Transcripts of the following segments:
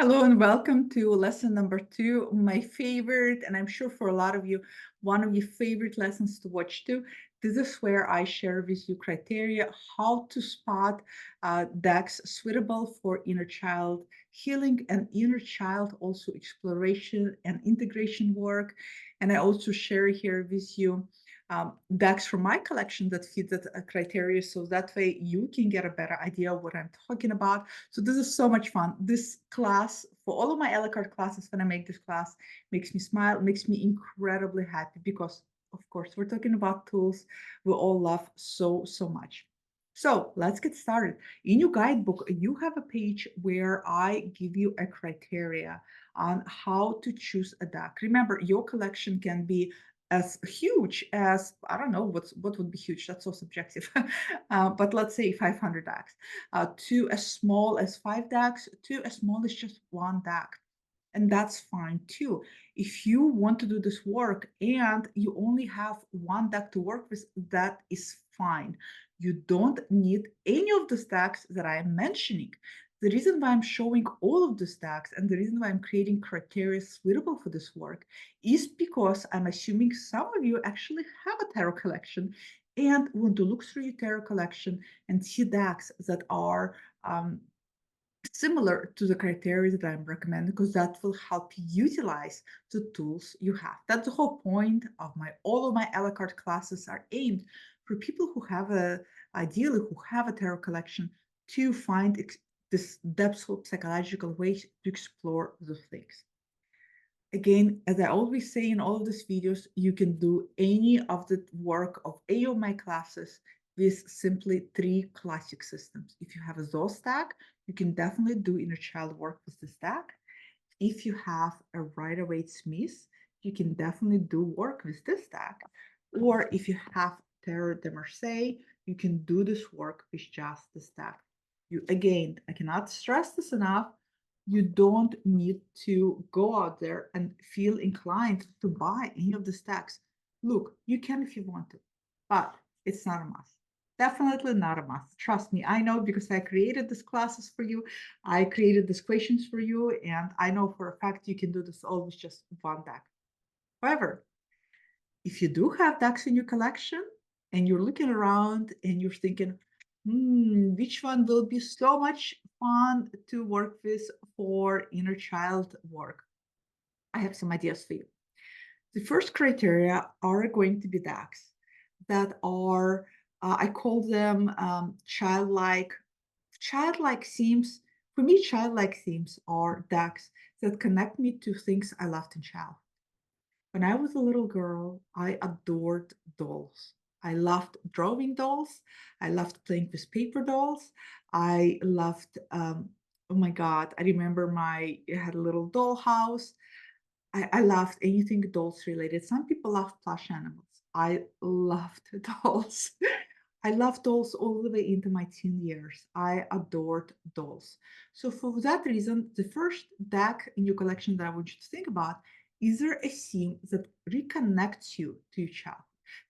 Hello and welcome to lesson number 2, my favorite, and I'm sure for a lot of you, one of your favorite lessons to watch too. This is where I share with you criteria how to spot decks suitable for inner child healing and inner child also exploration and integration work. And I also share here with you decks from my collection that fit that criteria, so that way you can get a better idea of what I'm talking about. So this is so much fun. This class, for all of my a la carte classes, when I make this class, makes me smile, makes me incredibly happy because, of course, we're talking about tools we all love so, so much. So let's get started. In your guidebook, you have a page where I give you a criteria on how to choose a deck. Remember, your collection can be as huge as, I don't know, what would be huge? That's so subjective. But let's say 500 decks, to as small as 5 decks, to as small as just 1 deck. And that's fine too. If you want to do this work and you only have 1 deck to work with, that is fine. You don't need any of the stacks that I am mentioning. The reason why I'm showing all of the stacks and the reason why I'm creating criteria suitable for this work is because I'm assuming some of you actually have a tarot collection and want to look through your tarot collection and see decks that are similar to the criteria that I'm recommending, because that will help you utilize the tools you have. That's the whole point of all of my a la carte classes are aimed for people who have ideally who have a tarot collection to find this depthful psychological ways to explore the things. Again, as I always say in all of these videos, you can do any of the work of any of my classes with simply 3 classic systems. If you have a Zoe stack, you can definitely do inner child work with the stack. If you have a Rider-Waite-Smith, you can definitely do work with this stack. Or if you have Tarot de Marseille, you can do this work with just the stack. Again, I cannot stress this enough. You don't need to go out there and feel inclined to buy any of the stacks. Look, you can if you want to, but it's not a must. Definitely not a must. Trust me, I know because I created these classes for you. I created these questions for you, and I know for a fact you can do this all with just 1 deck. However, if you do have decks in your collection and you're looking around and you're thinking, which one will be so much fun to work with for inner child work? I have some ideas for you. The first criteria are going to be decks that are, I call them childlike. Childlike themes, for me, childlike themes are decks that connect me to things I loved in childhood. When I was a little girl, I adored dolls. I loved drawing dolls. I loved playing with paper dolls. I loved, oh my God, I remember I had a little doll house. I loved anything dolls related. Some people love plush animals. I loved dolls. I loved dolls all the way into my teen years. I adored dolls. So for that reason, the first deck in your collection that I want you to think about, is there a theme that reconnects you to your child,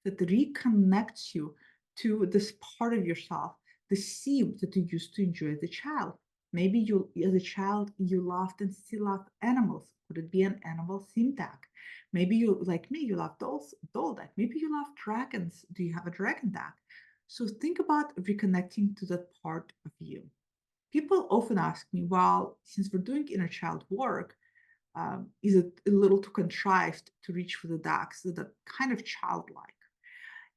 that reconnects you to this part of yourself, the theme that you used to enjoy as a child? Maybe you, as a child, you loved and still love animals. Could it be an animal theme deck? Maybe you, like me, you love dolls, doll deck. Maybe you love dragons. Do you have a dragon deck? So think about reconnecting to that part of you. People often ask me, well, since we're doing inner child work, is it a little too contrived to reach for the decks that are kind of childlike?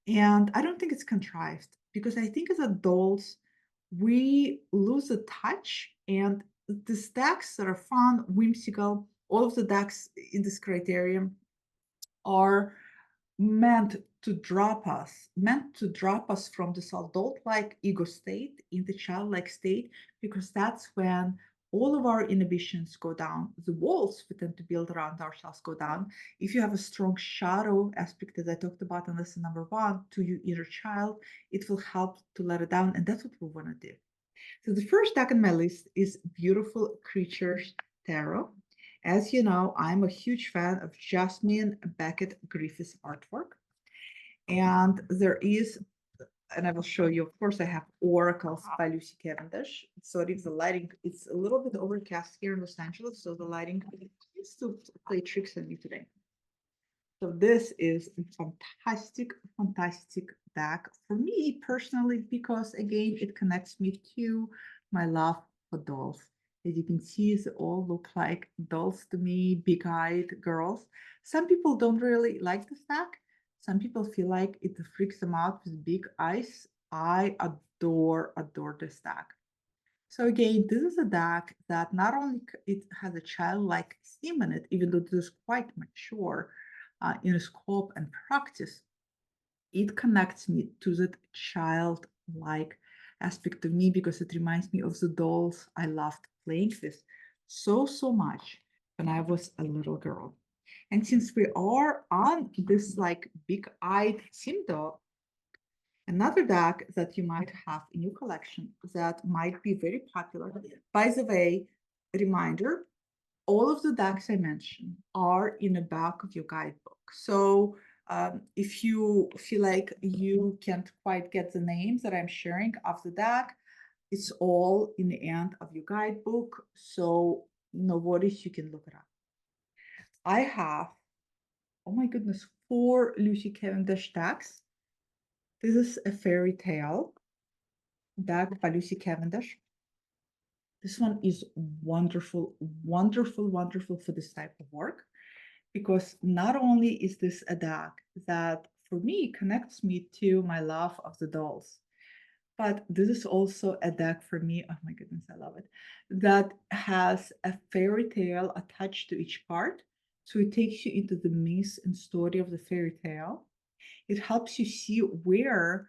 And I don't think it's contrived because I think as adults, we lose the touch, and the decks that are fun, whimsical, all of the decks in this criterion are meant to drop us from this adult-like ego state in the childlike state, because that's when all of our inhibitions go down. The walls we tend to build around ourselves go down. If you have a strong shadow aspect, as I talked about in lesson number 1, to your inner child, it will help to let it down, and that's what we want to do. So the first deck on my list is Beautiful Creatures Tarot. As you know, I'm a huge fan of Jasmine Beckett Griffith's artwork. And there is and I will show you, of course, I have Oracles by Lucy Cavendish. So if the lighting, it's a little bit overcast here in Los Angeles, so the lighting is to play tricks on me today. So this is a fantastic, fantastic deck for me personally, because again, it connects me to my love for dolls. As you can see, they all look like dolls to me, big-eyed girls. Some people don't really like this deck. Some people feel like it freaks them out with big eyes. I adore this deck. So again, this is a deck that not only it has a childlike theme in it, even though it is quite mature in scope and practice, it connects me to that childlike aspect of me because it reminds me of the dolls I loved playing with so much when I was a little girl. And since we are on this like big-eyed theme though, another deck that you might have in your collection that might be very popular. By the way, reminder, all of the decks I mentioned are in the back of your guidebook. So if you feel like you can't quite get the names that I'm sharing of the deck, it's all in the end of your guidebook. So no worries, you can look it up. I have, oh my goodness, 4 Lucy Cavendish decks. This is a fairy tale deck by Lucy Cavendish. This one is wonderful, wonderful, wonderful for this type of work because not only is this a deck that for me connects me to my love of the dolls, but this is also a deck for me. Oh my goodness, I love it. That has a fairy tale attached to each part. So it takes you into the myth and story of the fairy tale. It helps you see where,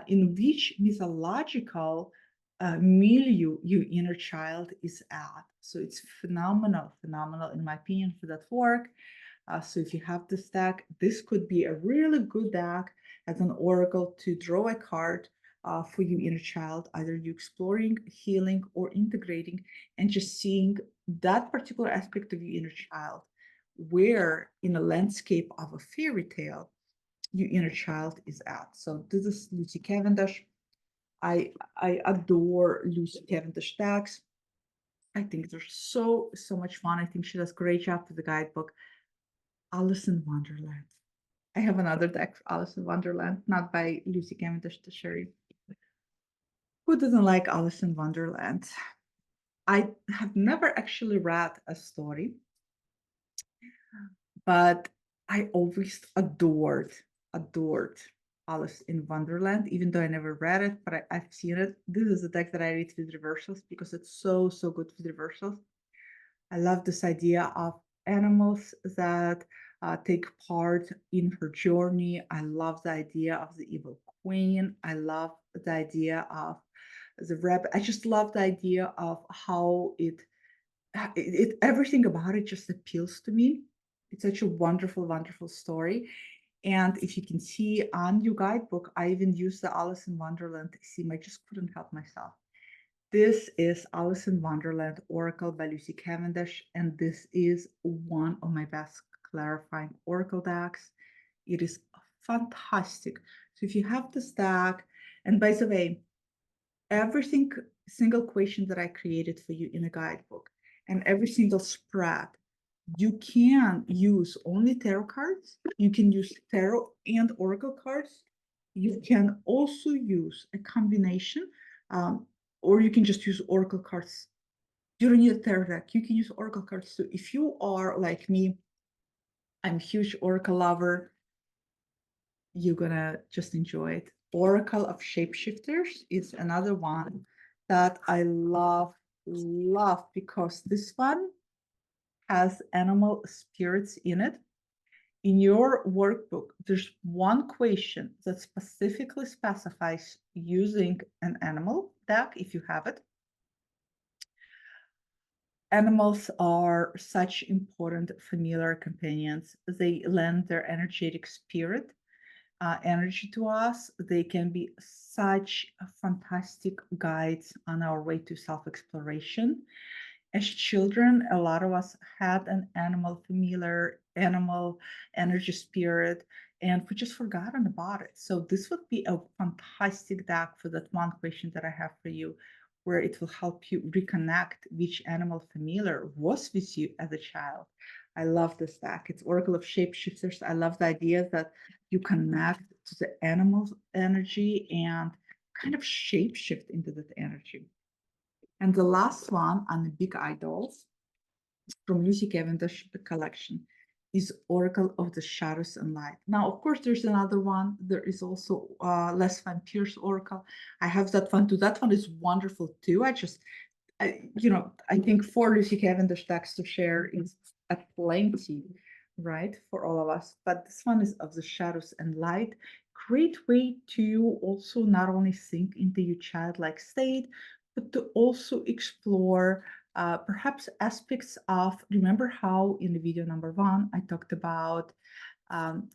in which mythological milieu your inner child is at. So it's phenomenal, phenomenal, in my opinion, for that work. So if you have this deck, this could be a really good deck as an oracle to draw a card for your inner child, either you exploring, healing, or integrating, and just seeing that particular aspect of your inner child, where in a landscape of a fairy tale your inner child is at. So this is Lucy Cavendish. I adore Lucy Cavendish decks. I think they're so much fun. I think she does a great job with the guidebook. Alice in Wonderland. I have another deck, Alice in Wonderland, not by Lucy Cavendish to share you. Who doesn't like Alice in Wonderland? I have never actually read a story, but I always adored Alice in Wonderland, even though I never read it, but I've seen it. This is a deck that I read with reversals because it's so good with reversals. I love this idea of animals that take part in her journey. I love the idea of the evil queen. I love the idea of the rabbit. I just love the idea of how everything about it just appeals to me. It's such a wonderful, wonderful story. And if you can see on your guidebook, I even used the Alice in Wonderland theme. I just couldn't help myself. This is Alice in Wonderland Oracle by Lucy Cavendish, and this is one of my best clarifying Oracle decks. It is fantastic. So if you have this deck, and by the way, every single question that I created for you in a guidebook and every single spread, you can use only tarot cards. You can use tarot and oracle cards. You can also use a combination, or you can just use oracle cards. You don't need a tarot deck. You can use oracle cards too. If you are like me, I'm a huge oracle lover. You're gonna just enjoy it. Oracle of Shapeshifters is another one that I love because this one has animal spirits in it. In your workbook, there's one question that specifically specifies using an animal deck if you have it. Animals are such important familiar companions. They lend their energetic spirit energy to us. They can be such fantastic guides on our way to self exploration. As children, a lot of us had an animal familiar, animal energy spirit. and we just forgotten about it. So this would be a fantastic deck for that one question that I have for you, where it will help you reconnect which animal familiar was with you as a child. I love this deck. It's Oracle of Shapeshifters. I love the idea that you connect to the animal's energy and kind of shapeshift into that energy. And the last one on the big idols from Lucy Cavendish collection is Oracle of the Shadows and Light. Now, of course, there's another one. There is also Les Van Pierce Oracle. I have that one too. That one is wonderful too. I think 4 Lucy Cavendish decks to share is a plenty, right, for all of us. But this one is of the Shadows and Light. Great way to also not only sink into your childlike state, but to also explore perhaps aspects of, remember how in the video number 1, I talked about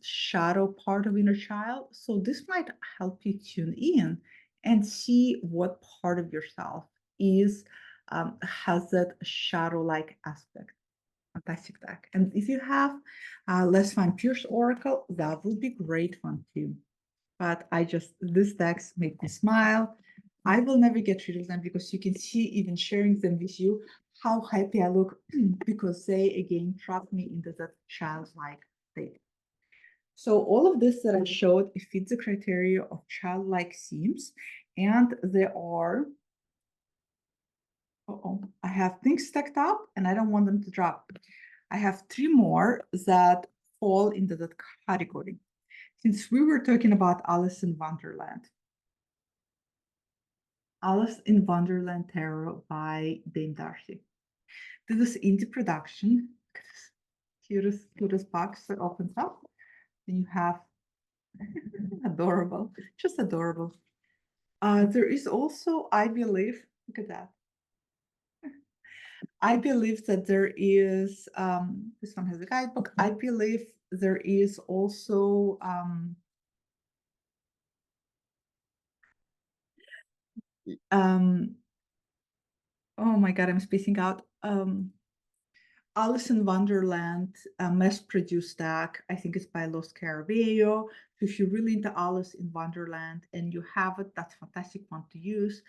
shadow part of inner child. So this might help you tune in and see what part of yourself is has that shadow-like aspect. Fantastic deck. And if you have Les Van Pierce Oracle, that would be great one too. But these decks make me smile. I will never get rid of them because you can see, even sharing them with you, how happy I look because they again trap me into that childlike state. So all of this that I showed, it fits the criteria of childlike themes, and there are, I have things stacked up and I don't want them to drop. I have 3 more that fall into that category. Since we were talking about Alice in Wonderland, Alice in Wonderland Tarot by Dame Darcy. This is indie production. Cutest box that opens up. Then you have adorable, just adorable. There is also, I believe, look at that. I believe that there is, this one has a guidebook. I believe there is also, oh my God, I'm spacing out. Alice in Wonderland, a mass-produced deck. I think it's by Los Caraballo. So if you're really into Alice in Wonderland and you have it, that's a fantastic one to use.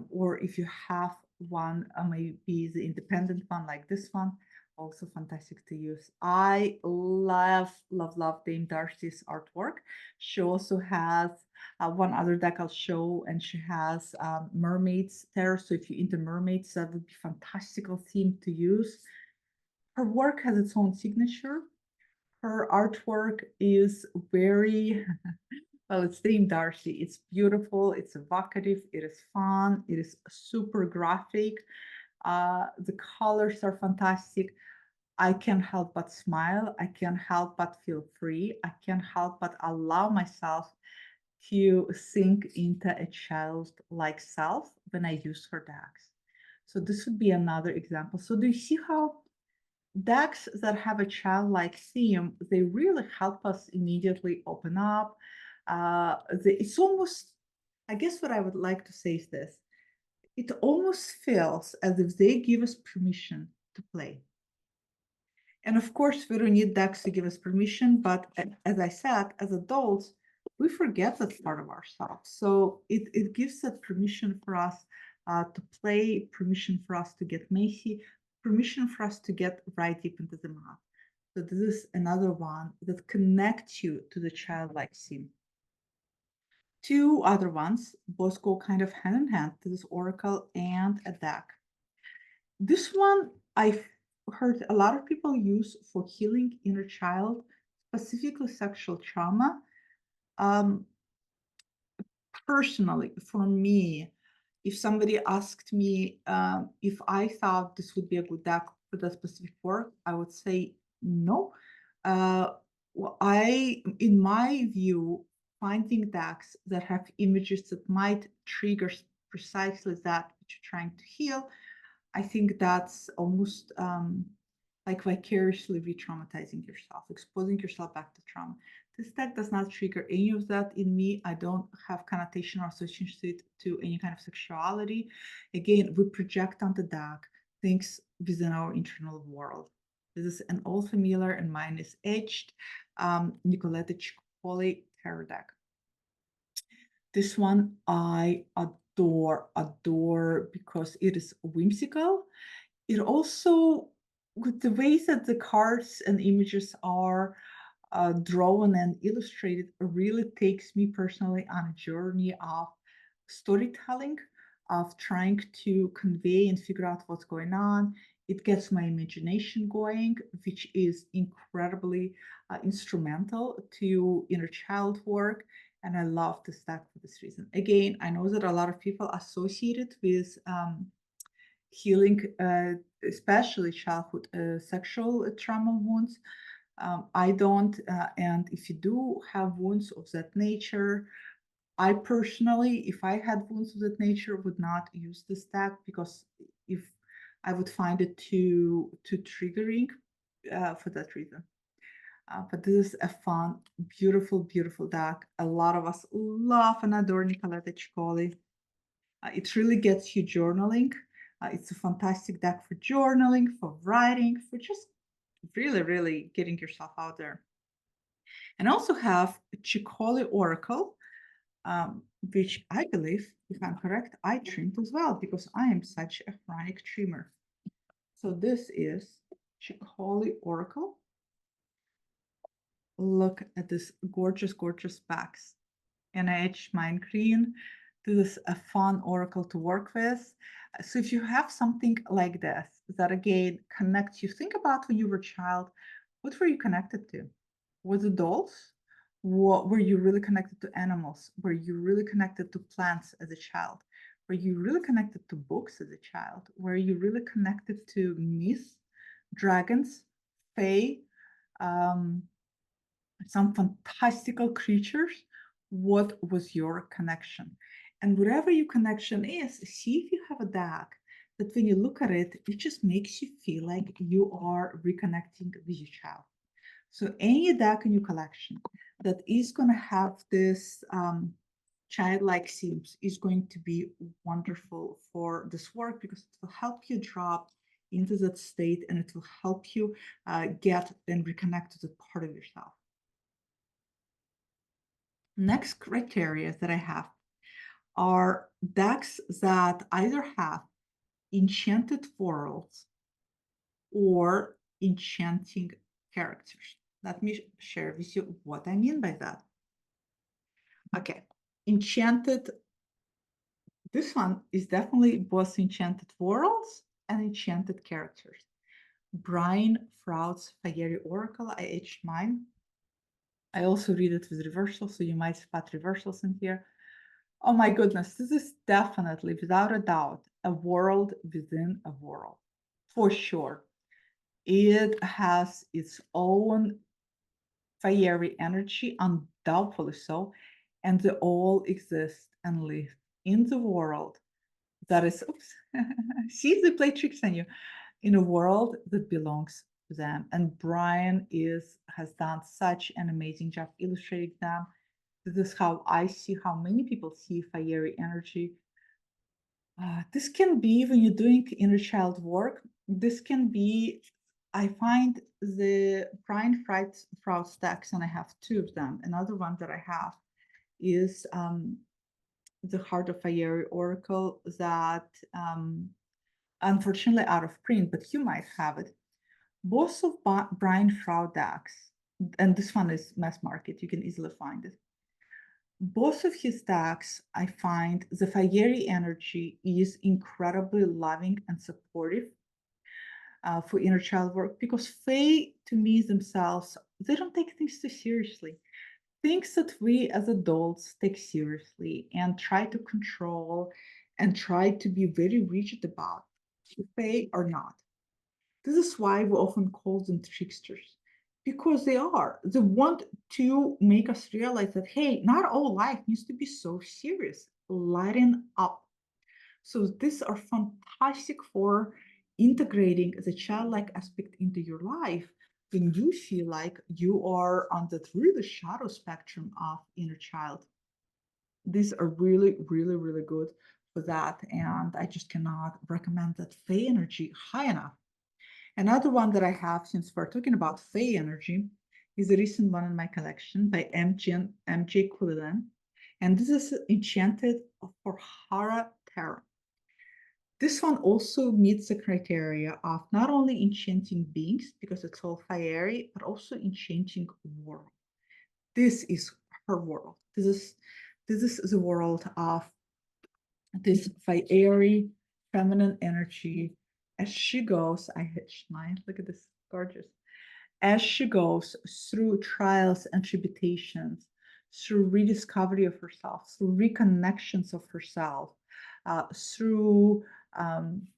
Or if you have one, maybe the independent one like this one, also fantastic to use. I love, love, love Dame Darcy's artwork. She also has one other deck I'll show, and she has mermaids there. So if you're into mermaids, that would be a fantastical theme to use. Her work has its own signature. Her artwork is very, well, it's Dame Darcy. It's beautiful, it's evocative, it is fun, it is super graphic. The colors are fantastic. I can't help but smile. I can't help but feel free. I can't help but allow myself to sink into a childlike self when I use her decks. So this would be another example. So do you see how decks that have a childlike theme, they really help us immediately open up. It's almost, I guess what I would like to say is this, it almost feels as if they give us permission to play. And of course, we don't need decks to give us permission, but as I said, as adults, we forget that part of ourselves. So it gives that permission for us to play, permission for us to get messy, permission for us to get right deep into the math. So this is another one that connects you to the childlike theme. 2 other ones, both go kind of hand in hand. This is Oracle and a deck. This one I've heard a lot of people use for healing inner child, specifically sexual trauma. Um, Personally, for me, if somebody asked me if I thought this would be a good deck for that specific work, I would say no. In my view, finding decks that have images that might trigger precisely that which you're trying to heal, I think that's almost like vicariously re-traumatizing yourself, exposing yourself back to trauma. This deck does not trigger any of that in me. I don't have connotation or association to any kind of sexuality. Again, we project on the deck things within our internal world. This is an old familiar, and mine is etched. Nicoletta Holy Tarot deck. This one I adore because it is whimsical. It also, with the ways that the cards and images are drawn and illustrated, really takes me personally on a journey of storytelling, of trying to convey and figure out what's going on. It gets my imagination going, which is incredibly instrumental to inner child work. And I love this deck for this reason. Again, I know that a lot of people associate it with healing, especially childhood sexual trauma wounds. I don't, and if you do have wounds of that nature, I personally, if I had wounds of that nature, would not use this deck because if I would find it too triggering for that reason. But this is a fun, beautiful, beautiful deck. A lot of us love and adore Nicoletta Ciccoli. It really gets you journaling. It's a fantastic deck for journaling, for writing, for just really, really getting yourself out there. And also have Ciccoli Oracle, which I believe, if I'm correct, I trimmed as well because I am such a chronic trimmer. So this is Ciccoli Oracle. Look at this gorgeous, gorgeous backs. NIH Mind Green. This is a fun oracle to work with. So if you have something like this, that again connects you, think about when you were a child, what were you connected to? Was it dolls? What, were you really connected to animals? Were you really connected to plants as a child? Were you really connected to books as a child? Were you really connected to myths, dragons, fae, um, some fantastical creatures? What was your connection? And whatever your connection is, see if you have a deck that when you look at it, it just makes you feel like you are reconnecting with your child. So any deck in your collection that is going to have this childlike themes is going to be wonderful for this work because it will help you drop into that state and it will help you get and reconnect to the part of yourself. Next criteria that I have are decks that either have enchanted worlds or enchanting characters. Let me share with you what I mean by that. Okay, enchanted, this one is definitely both enchanted worlds and enchanted characters. Brian Froud's Fiery Oracle, I etched mine. I also read it with reversals, so you might spot reversals in here. Oh my goodness, this is definitely, without a doubt, a world within a world, for sure. It has its own fiery energy, undoubtedly so, and they all exist and live in the world that is, oops, see, they play tricks on you, in a world that belongs to them. And Brian has done such an amazing job illustrating them. This is how I see, how many people see fiery energy. This can be when you're doing inner child work. This can be, I find the Brian Froud stacks, and I have two of them. Another one that I have is the Heart of Fiery Oracle that unfortunately out of print, but you might have it. Both of Brian Froud decks, and this one is mass market, you can easily find it. Both of his decks, I find the fiery energy is incredibly loving and supportive for inner child work because Fae, to me, themselves, they don't take things too seriously. Things that we as adults take seriously and try to control and try to be very rigid about, Fae are not. This is why we often call them tricksters, because they are. They want to make us realize that, hey, not all life needs to be so serious. Lighten up. So these are fantastic for integrating the childlike aspect into your life when you feel like you are on that really shadow spectrum of inner child. These are really, really, really good for that. And I just cannot recommend that Fae energy high enough. Another one that I have, since we're talking about Fae energy, is a recent one in my collection by MJ Quillen, and this is Enchanted for Hara Terra. This one also meets the criteria of not only enchanting beings, because it's all fiery, but also enchanting world. This is her world. This is the world of this fiery feminine energy as she goes. I hitched mine. Look at this, gorgeous. As she goes through trials and tribulations, through rediscovery of herself, through reconnections of herself, through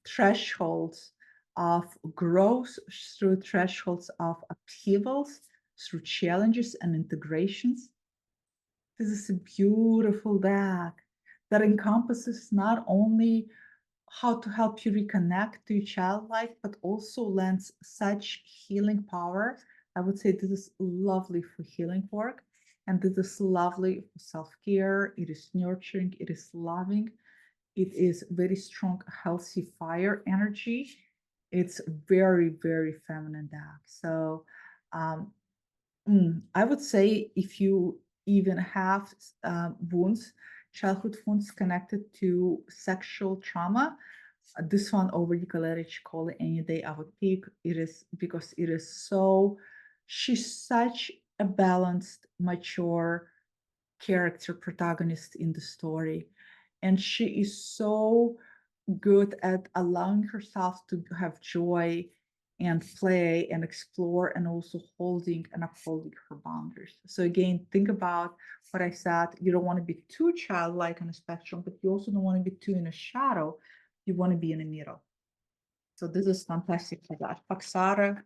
thresholds of growth, through thresholds of upheavals, through challenges and integrations. This is a beautiful deck that encompasses not only how to help you reconnect to your child life, but also lends such healing power. I would say this is lovely for healing work, and this is lovely for self-care. It is nurturing, it is loving, it is very strong, healthy fire energy. It's very, very feminine deck. So um, I would say if you even have wounds, childhood wounds connected to sexual trauma, this one over Nicoletta Ciccoli any day I would pick. It is because it is so, she's such a balanced, mature character protagonist in the story. And she is so good at allowing herself to have joy and play and explore, and also holding and upholding her boundaries. So again, think about what I said. You don't want to be too childlike on a spectrum, but you also don't want to be too in a shadow. You want to be in the middle. So this is fantastic for that. Paxara,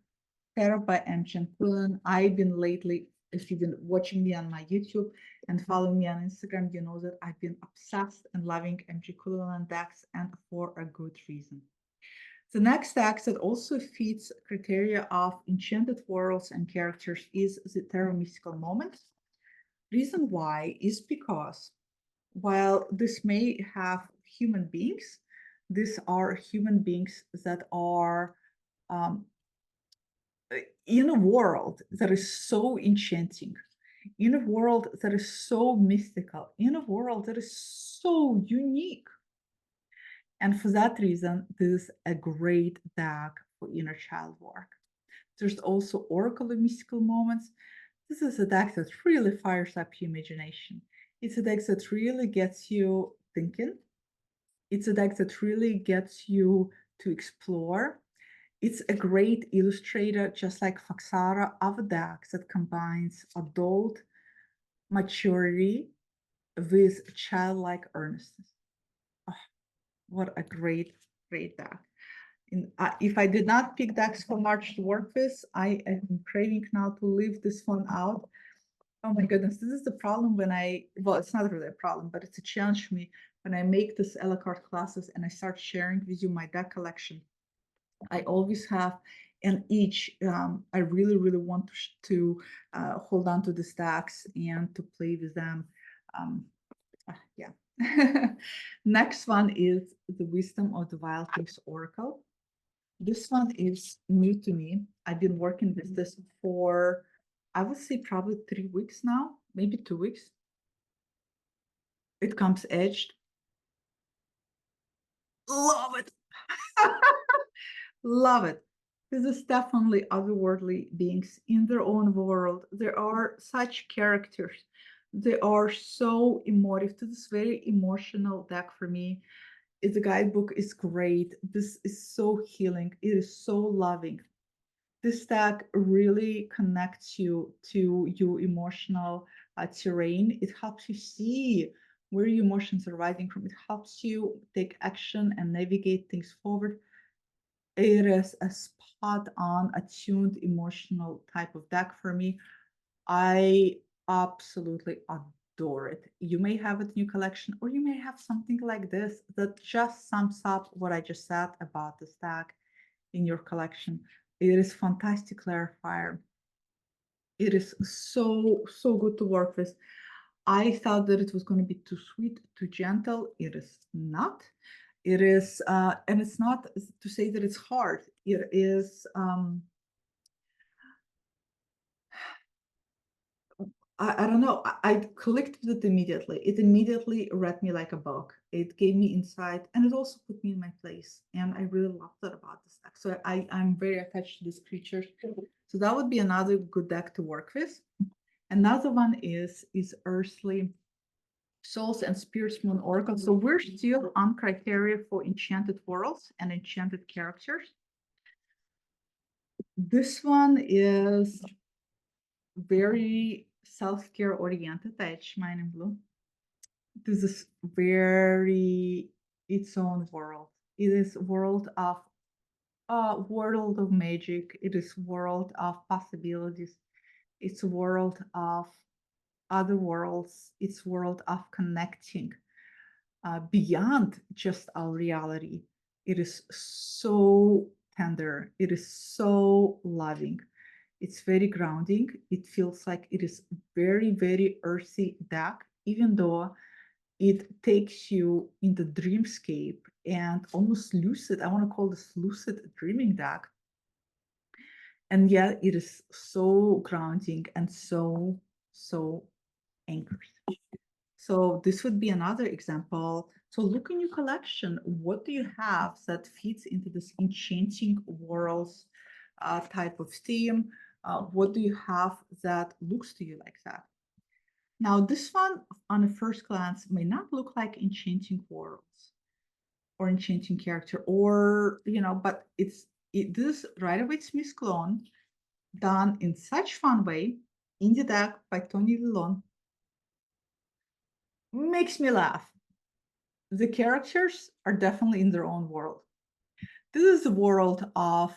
Terra by Ancient Quillen. I've been lately, if you've been watching me on my YouTube and following me on Instagram, you know that I've been obsessed and loving MG Quillen decks, and for a good reason. The next deck that also fits criteria of enchanted worlds and characters is the Terra Mystical Moment. Reason why is because while this may have human beings, these are human beings that are um, in a world that is so enchanting, in a world that is so mystical, in a world that is so unique. And for that reason, this is a great deck for inner child work. There's also Oracle of Mystical Moments. This is a deck that really fires up your imagination. It's a deck that really gets you thinking. It's a deck that really gets you to explore. It's a great illustrator, just like Faxara, of a deck that combines adult maturity with childlike earnestness. Oh, what a great, great deck. If I did not pick decks for March to work with, I am craving now to leave this one out. Oh my goodness, this is the problem when well, it's not really a problem, but it's a challenge for me when I make this a la carte classes and I start sharing with you my deck collection. I always have, and each I really, really want to hold on to the stacks and to play with them. Um, yeah. Next one is the Wisdom of the Wild Things Oracle. This one is new to me. I've been working with this for, I would say, probably 3 weeks now, maybe 2 weeks. It comes edged. Love it. Love it. This is definitely otherworldly beings in their own world. There are such characters. They are so emotive. This is very emotional deck for me. The guidebook is great. This is so healing. It is so loving. This deck really connects you to your emotional terrain. It helps you see where your emotions are rising from. It helps you take action and navigate things forward. It is a spot on attuned emotional type of deck for me. I absolutely adore it. You may have a new collection, or you may have something like this that just sums up what I just said about this deck in your collection. It is fantastic clarifier. It is so, so good to work with. I thought that it was going to be too sweet, too gentle. It is not. It is, and it's not to say that it's hard. It is, I don't know. I clicked with it immediately. It immediately read me like a book. It gave me insight and it also put me in my place. And I really loved that about this deck. So I'm very attached to this creature. So that would be another good deck to work with. Another one is Earthly Souls and Spirits Moon Oracle. So we're still on criteria for enchanted worlds and enchanted characters. This one is very self-care oriented, edge mine in blue. This is very its own world. It is world of magic. It is world of possibilities. It's a world of other worlds. It's world of connecting beyond just our reality. It is so tender. It is so loving. It's very grounding. It feels like it is very, very earthy deck, even though it takes you in the dreamscape and almost lucid. I want to call this lucid dreaming deck. And yet it is so grounding and so anchored. So this would be another example. So look in your collection. What do you have that fits into this enchanting worlds type of theme? What do you have that looks to you like that? Now, this one on a first glance may not look like enchanting worlds or enchanting character, or but this right away Smith clone done in such fun way in the deck by Tony Lilon makes me laugh. The characters are definitely in their own world. This is a world of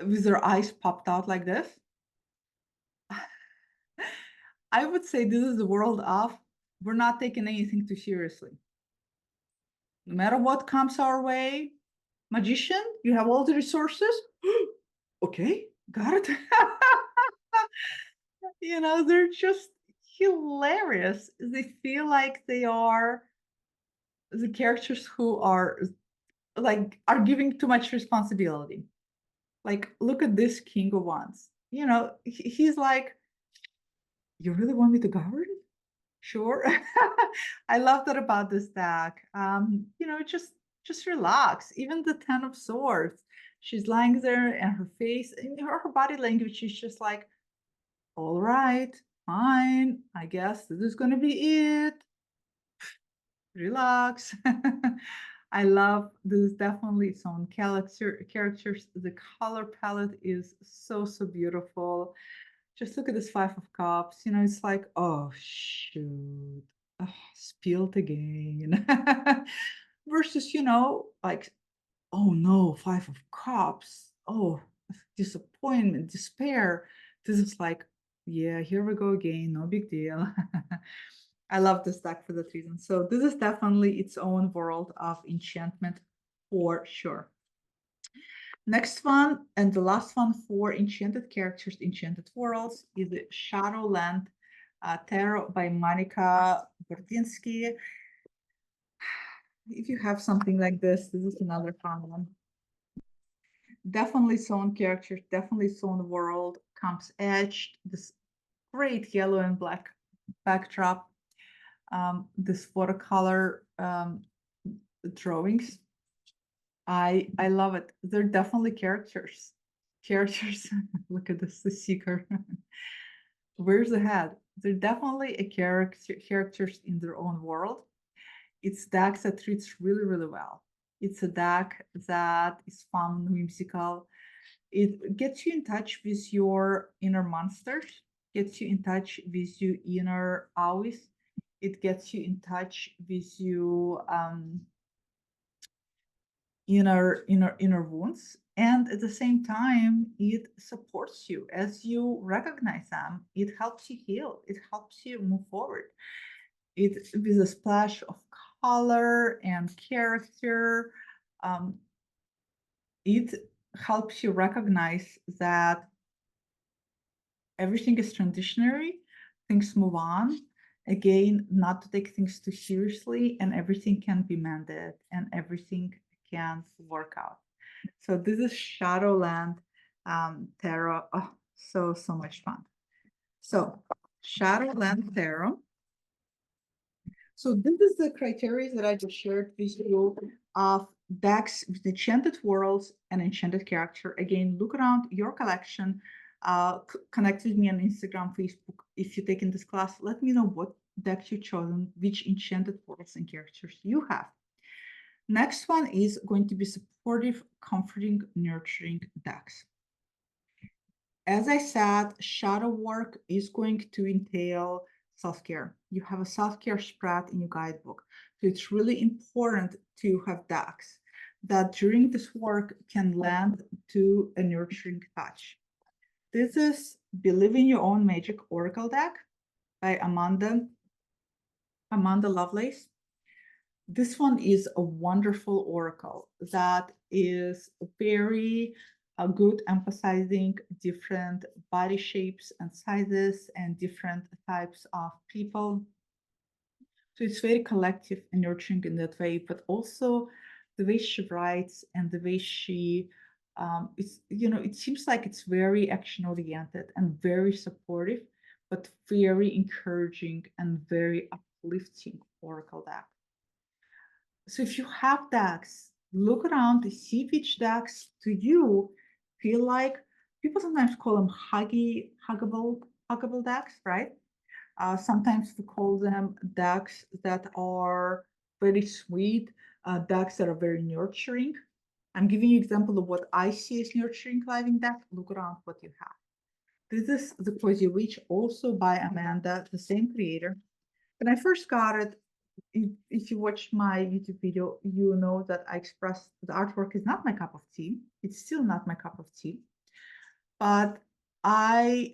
with their eyes popped out like this. I would say this is the world of we're not taking anything too seriously. No matter what comes our way, magician, you have all the resources. Okay, got it. They're just hilarious. They feel like they are the characters who are giving too much responsibility. Like, look at this King of Wands. He's like, you really want me to govern? Sure. I love that about this deck. Just relax. Even the Ten of Swords, she's lying there and her face and her body language is just like, all right, fine. I guess this is gonna be it. Relax. I love this is definitely its own characters. The color palette is so beautiful. Just look at this Five of Cups. It's like, oh shoot, spilled again. Versus, like, oh no, Five of Cups. Oh, disappointment, despair. This is like, yeah, here we go again. No big deal. I love this deck for that reason. So this is definitely its own world of enchantment for sure. Next one and the last one for enchanted characters, enchanted worlds is the Shadowland Tarot by Monica Gordinsky. If you have something like this is another fun one. Definitely sewn characters, definitely sewn world, comes etched, this great yellow and black backdrop, this watercolor drawings. I love it. They're definitely characters. Characters. Look at this, the seeker. Where's the head? They're definitely a characters in their own world. It's deck that treats really well. It's a deck that is fun, whimsical. It gets you in touch with your inner monsters, gets you in touch with your inner owls. It gets you in touch with you inner wounds, and at the same time it supports you as you recognize them. It helps you heal, it helps you move forward. It with a splash of color and character. It helps you recognize that everything is transitionary, things move on, again, not to take things too seriously, and everything can be mended and everything can work out. So this is Shadowland Tarot. Oh, so much fun. So Shadowland Tarot. So this is the criteria that I just shared with you of decks with enchanted worlds and enchanted character. Again, look around your collection. Connect with me on Instagram, Facebook. If you're taking this class, let me know what decks you've chosen, which enchanted worlds and characters you have. Next one is going to be supportive, comforting, nurturing decks. As I said, shadow work is going to entail self-care. You have a self-care spread in your guidebook. So it's really important to have decks that during this work can lend to a nurturing touch. This is Believe in Your Own Magic Oracle deck by Amanda Lovelace. This one is a wonderful oracle that is very good, emphasizing different body shapes and sizes and different types of people. So it's very collective and nurturing in that way, but also the way she writes and the way she it's it seems like it's very action oriented and very supportive, but very encouraging and very uplifting oracle deck. So if you have decks, look around to see which decks to you feel like. People sometimes call them huggable decks, right? Sometimes we call them decks that are very sweet, decks that are very nurturing. I'm giving you an example of what I see as nurturing living deck. Look around what you have. This is the Cozy Witch, also by Amanda, the same creator. When I first got it, if you watch my YouTube video, you know that I expressed the artwork is not my cup of tea. It's still not my cup of tea. But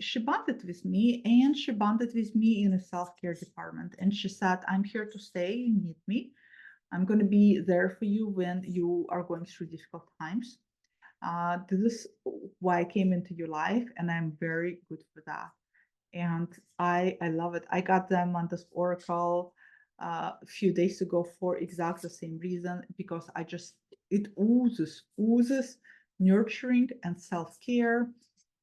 she bonded with me, and she bonded with me in a self-care department. And she said, I'm here to stay. You need me. I'm going to be there for you when you are going through difficult times. This is why I came into your life, and I'm very good for that. And I love it. I got them on this oracle a few days ago for exact the same reason, because it oozes nurturing and self-care.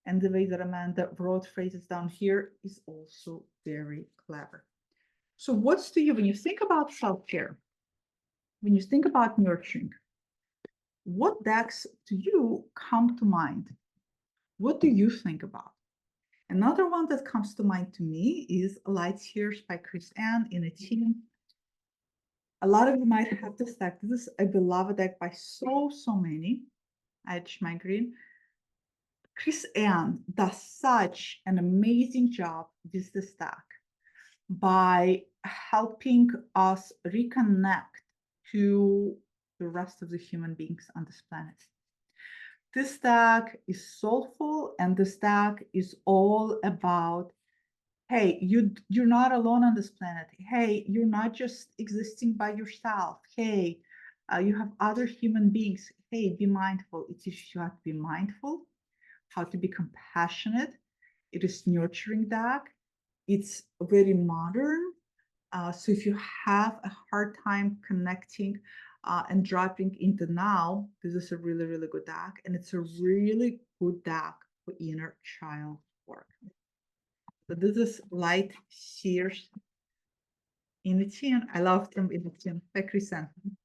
And the way that Amanda wrote phrases down here is also very clever. So what's to you when you think about self-care, when you think about nurturing, what decks to you come to mind? What do you think about? Another one that comes to mind to me is Light Years by Chris Ann in a team. A lot of you might have this deck. This is a beloved deck by so many. Edge Migraine. Chris Ann does such an amazing job with this deck by helping us reconnect to the rest of the human beings on this planet. This deck is soulful, and this deck is all about, hey, you're not alone on this planet. Hey, you're not just existing by yourself. Hey, you have other human beings. Hey, be mindful. It teaches you how to be mindful, how to be compassionate. It is nurturing deck. It's very modern. So if you have a hard time connecting and dropping into now, this is a really, really good deck. And it's a really good deck for inner child work. So this is Light Sears in the tin. I love them in the tin by Chrysanthemum.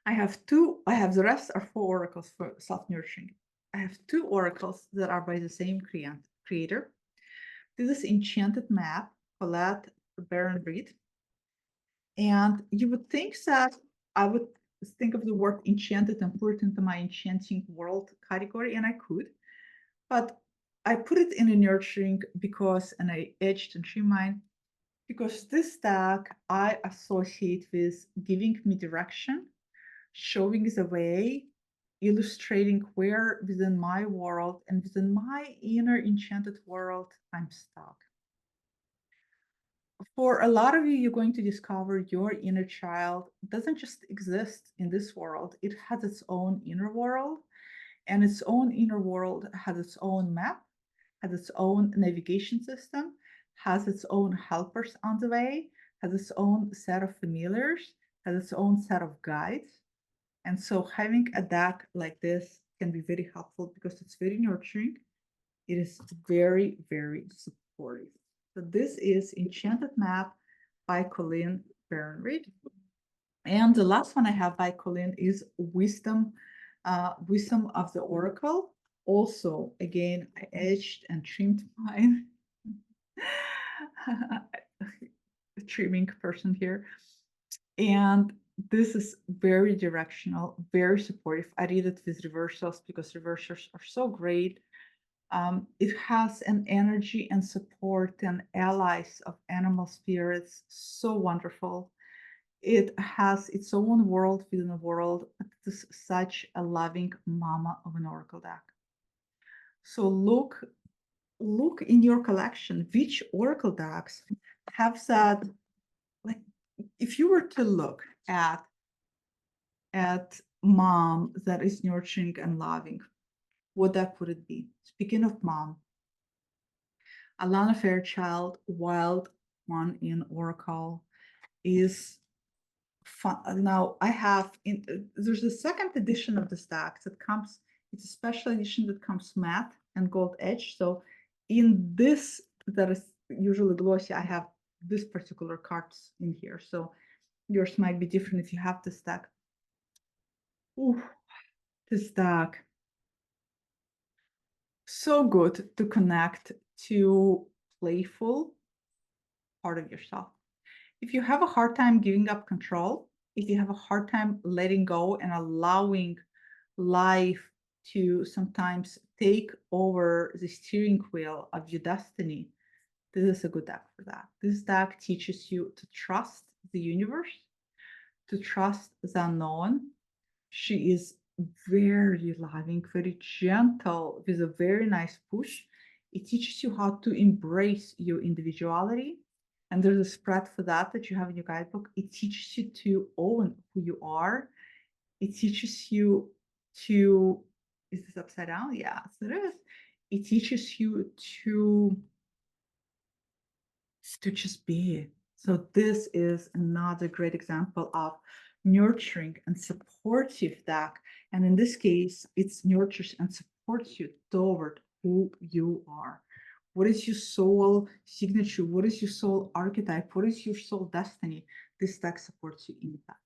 I have the rest are 4 oracles for self-nurturing. I have 2 oracles that are by the same creator. This is Enchanted Map, Colette Baron Reed. And you would think that I would think of the word enchanted and put it into my enchanting world category, and I could, but I put it in a nurturing because, and I edged and streamlined, because this deck I associate with giving me direction, showing the way, illustrating where within my world and within my inner enchanted world I'm stuck. For a lot of you, you're going to discover your inner child doesn't just exist in this world. It has its own inner world, and its own inner world has its own map, has its own navigation system, has its own helpers on the way, has its own set of familiars, has its own set of guides. And so having a deck like this can be very helpful because it's very nurturing. It is very, very supportive. So this is Enchanted Map by Colleen Bernreid. And the last one I have by Colleen is Wisdom of the Oracle. Also, again, I edged and trimmed mine. Trimming person here. And this is very directional, very supportive. I read it with reversals because reversals are so great. It has an energy and support and allies of animal spirits, so wonderful. It has its own world within a world. It is such a loving mama of an oracle deck. So look in your collection which oracle decks have that, like, if you were to look at mom that is nurturing and loving, what deck would it be? Speaking of mom, Alana Fairchild, Wild One in Oracle, is fun. Now I have there's a second edition of the stack that comes. It's a special edition that comes matte and gold edge. So in this that is usually glossy, I have this particular cards in here. So yours might be different if you have the stack. Ooh, this stack. So good to connect to playful part of yourself. If you have a hard time giving up control, if you have a hard time letting go and allowing life to sometimes take over the steering wheel of your destiny, this is a good deck for that. This deck teaches you to trust the universe, to trust the unknown. She is very loving, very gentle, with a very nice push. It teaches you how to embrace your individuality. And there's a spread for that you have in your guidebook. It teaches you to own who you are. It teaches you to, is this upside down? Yes, it is. It teaches you to just be. So this is another great example of nurturing and supportive deck. And in this case, it's nurtures and supports you toward who you are. What is your soul signature? What is your soul archetype? What is your soul destiny? This deck supports you in that.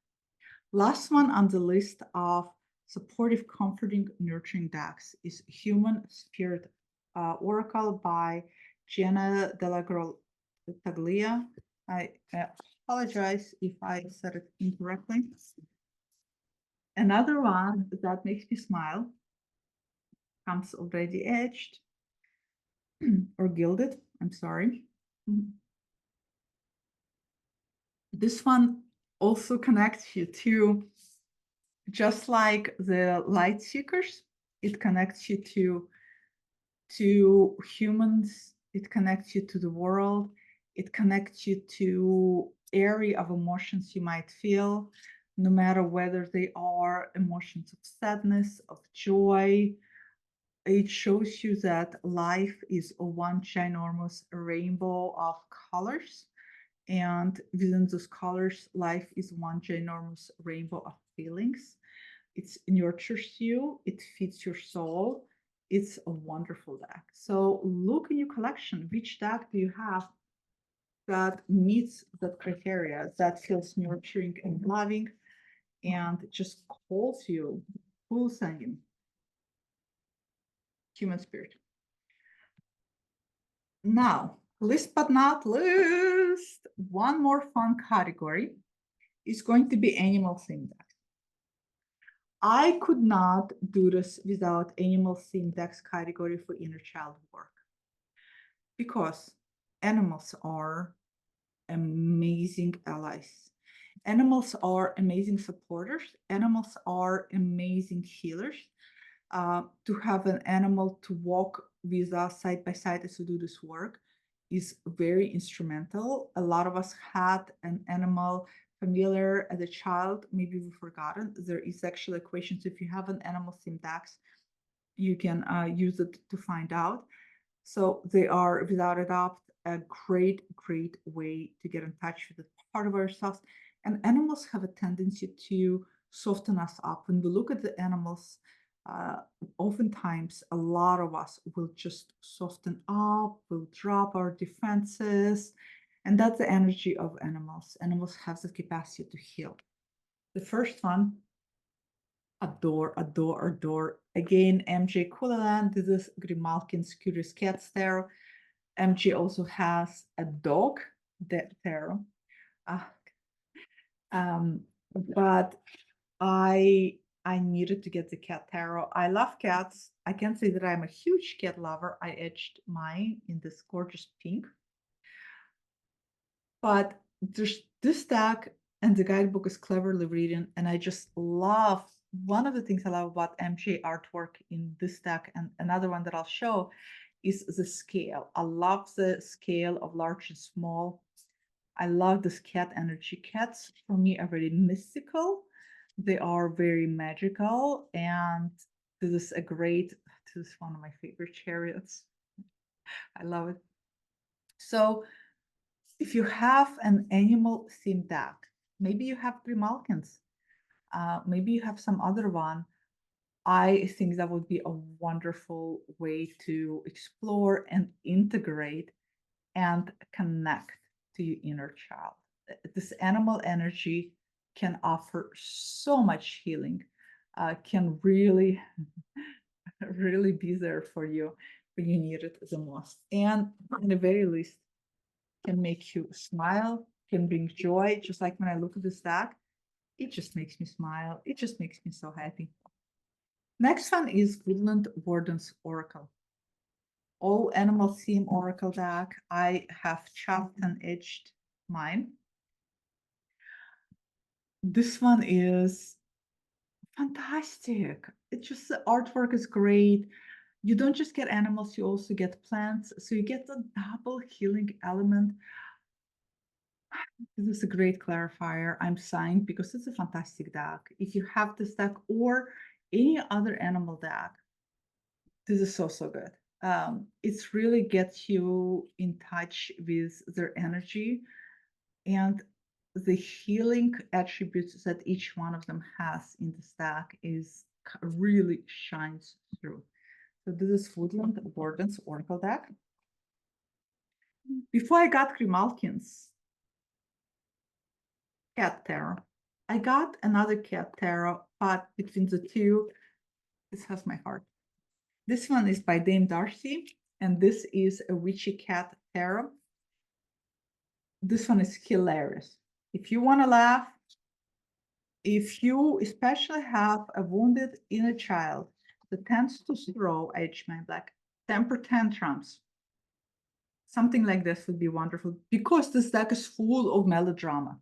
Last one on the list of supportive, comforting, nurturing decks is Human Spirit Oracle by Gianna Della Taglia. I apologize if I said it incorrectly. Another one that makes me smile, comes already edged or gilded. I'm sorry. This one also connects you to, just like the light seekers, it connects you to humans, it connects you to the world, it connects you to area of emotions you might feel, no matter whether they are emotions of sadness, of joy. It shows you that life is a one ginormous rainbow of colors, and within those colors, life is one ginormous rainbow of feelings. It nurtures you, it feeds your soul. It's a wonderful deck. So look in your collection, which deck do you have that meets that criteria, that feels nurturing and loving and just calls you, pulls on you. Human spirit. Now, last but not least, one more fun category is going to be animal theme decks. I could not do this without animal theme decks category for inner child work, because animals are amazing allies. Animals are amazing supporters. Animals are amazing healers. To have an animal to walk with us side by side as we do this work is very instrumental. A lot of us had an animal familiar as a child. Maybe we've forgotten. There is actually equations. If you have an animal sim DAX, you can use it to find out. So they are, without a doubt, a great, great way to get in touch with the part of ourselves. And animals have a tendency to soften us up. When we look at the animals, uh, oftentimes a lot of us will just soften up, will drop our defenses, and that's the energy of animals. Animals have the capacity to heal. The first one, adore, adore, adore. Again, MJ Coulinan, this is Grimalkin's Curious Cats tarot. MJ also has a dog tarot. Uh, um, but I needed to get the cat tarot. I love cats. I can't say that I'm a huge cat lover. I etched mine in this gorgeous pink. But there's this deck and the guidebook is cleverly written, and I just love one of the things I love about MJ artwork in this deck, and another one that I'll show is the scale. I love the scale of large and small. I love this cat energy. Cats for me are very mystical. They are very magical, and this is a great. This is one of my favorite chariots. I love it. So, if you have an animal themed deck, maybe you have Grimalkins, maybe you have some other one. I think that would be a wonderful way to explore and integrate and connect to your inner child. This animal energy can offer so much healing, can really, really be there for you when you need it the most. And in the very least, can make you smile, can bring joy. Just like when I look at this deck, it just makes me smile. It just makes me so happy. Next one is Woodland Warden's Oracle. All animal theme oracle deck. I have chopped and edged mine. This one is fantastic. It just the artwork is great. You don't just get animals, you also get plants. So you get the double healing element. This is a great clarifier. I'm signed because it's a fantastic deck. If you have this deck or any other animal deck, this is so, so good. It's really gets you in touch with their energy and the healing attributes that each one of them has in the stack is really shines through. So this is Woodland Warden's Oracle deck. Before I got Grimalkin's cat tarot, I got another cat tarot, but between the two, this has my heart. This one is by Dame Darcy, and this is a witchy cat tarot. This one is hilarious. If you want to laugh, if you especially have a wounded inner child that tends to throw, H my black, temper tantrums, something like this would be wonderful because this deck is full of melodrama.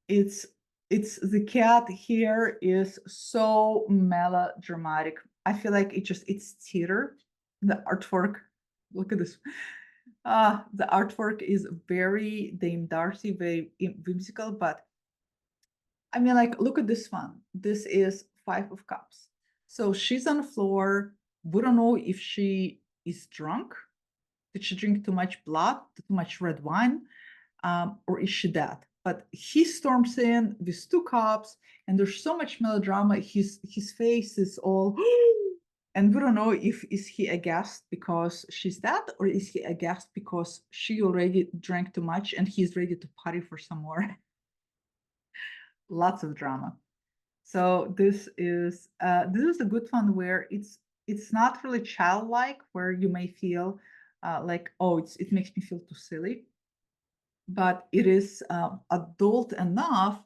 It's the cat here is so melodramatic. I feel like it's theater. The artwork, look at this. The artwork is very Dame Darcy, very whimsical, but I mean, like, look at this one. This is Five of Cups. So she's on the floor. We don't know if she is drunk. Did she drink too much blood, too much red wine, or is she dead? But he storms in with two cups, and there's so much melodrama. His face is all, and we don't know if is he aghast because she's dead, or is he aghast because she already drank too much and he's ready to party for some more. Lots of drama. So this is a good one where it's not really childlike, where you may feel like, oh, it makes me feel too silly, but it is adult enough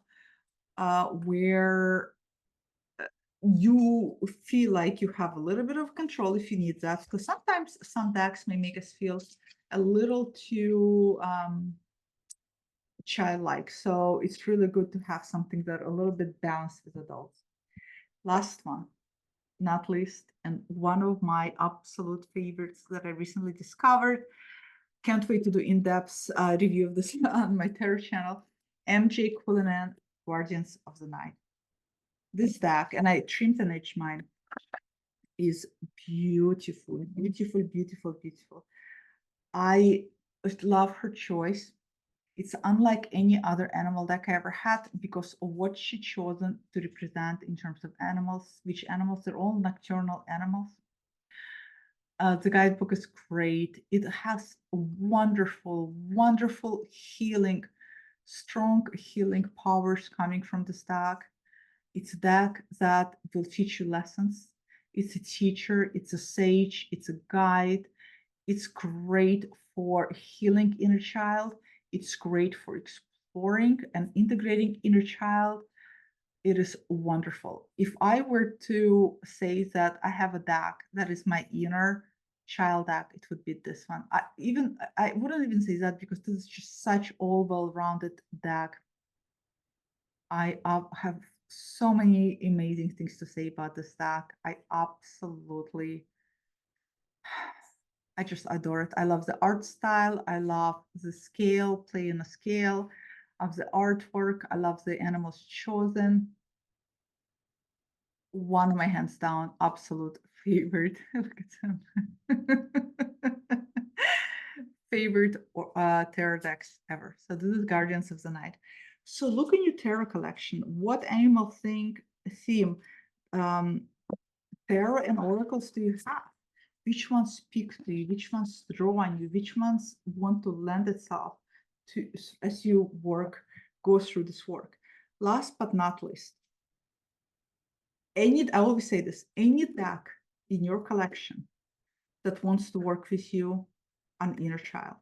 where you feel like you have a little bit of control if you need that, because sometimes some decks may make us feel a little too childlike. So it's really good to have something that a little bit balanced with adults. Last one, not least, and one of my absolute favorites that I recently discovered. Can't wait to do in-depth review of this on my tarot channel. MJ Coulinan, Guardians of the Night. This deck, and I trimmed and edged mine, is beautiful, beautiful, beautiful, beautiful. I love her choice. It's unlike any other animal deck I ever had because of what she chosen to represent in terms of animals, which animals, they're all nocturnal animals. The guidebook is great. It has wonderful, wonderful healing, strong healing powers coming from the deck. It's a deck that will teach you lessons. It's a teacher, it's a sage, it's a guide. It's great for healing inner child. It's great for exploring and integrating inner child. It is wonderful. If I were to say that I have a deck that is my inner child deck, it would be this one. I wouldn't even say that because this is just such all well-rounded deck. I have so many amazing things to say about this deck. I just adore it. I love the art style. I love the scale, play in a scale of the artwork. I love the animals chosen. One of my hands down absolute favorite. Look at them. Favorite tarot decks ever. So this is Guardians of the Night. So look in your tarot collection. What animal theme um, tarot and oracles do you have? Which ones speak to you? Which ones draw on you? Which ones want to lend itself to as you go through this work? Last but not least, I always say this, any deck in your collection that wants to work with you on inner child.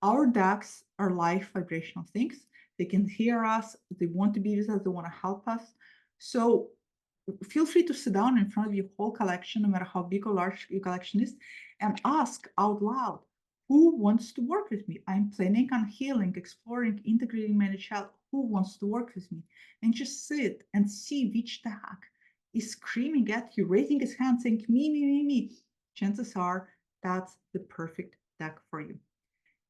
Our decks are life vibrational things. They can hear us, they want to be with us, they want to help us. So feel free to sit down in front of your whole collection, no matter how big or large your collection is, and ask out loud, who wants to work with me? I'm planning on healing, exploring, integrating my inner child. Who wants to work with me? And just sit and see which deck is screaming at you, raising his hand, saying, me. Chances are that's the perfect deck for you.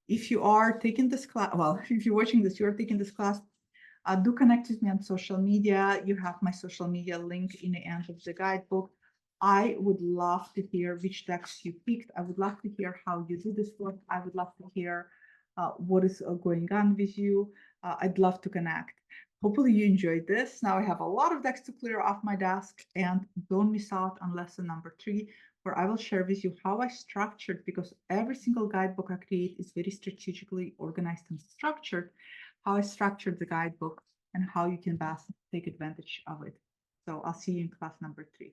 If you are taking this class, well, if you're watching this, you're taking this class, do connect with me on social media. You have my social media link in the end of the guidebook. I would love to hear which decks you picked. I would love to hear how you do this work. I would love to hear what is going on with you. I'd love to connect. Hopefully you enjoyed this. Now I have a lot of decks to clear off my desk, and don't miss out on lesson number 3, where I will share with you how I structured, because every single guidebook I create is very strategically organized and structured, how I structured the guidebook and how you can best take advantage of it. So I'll see you in class number 3.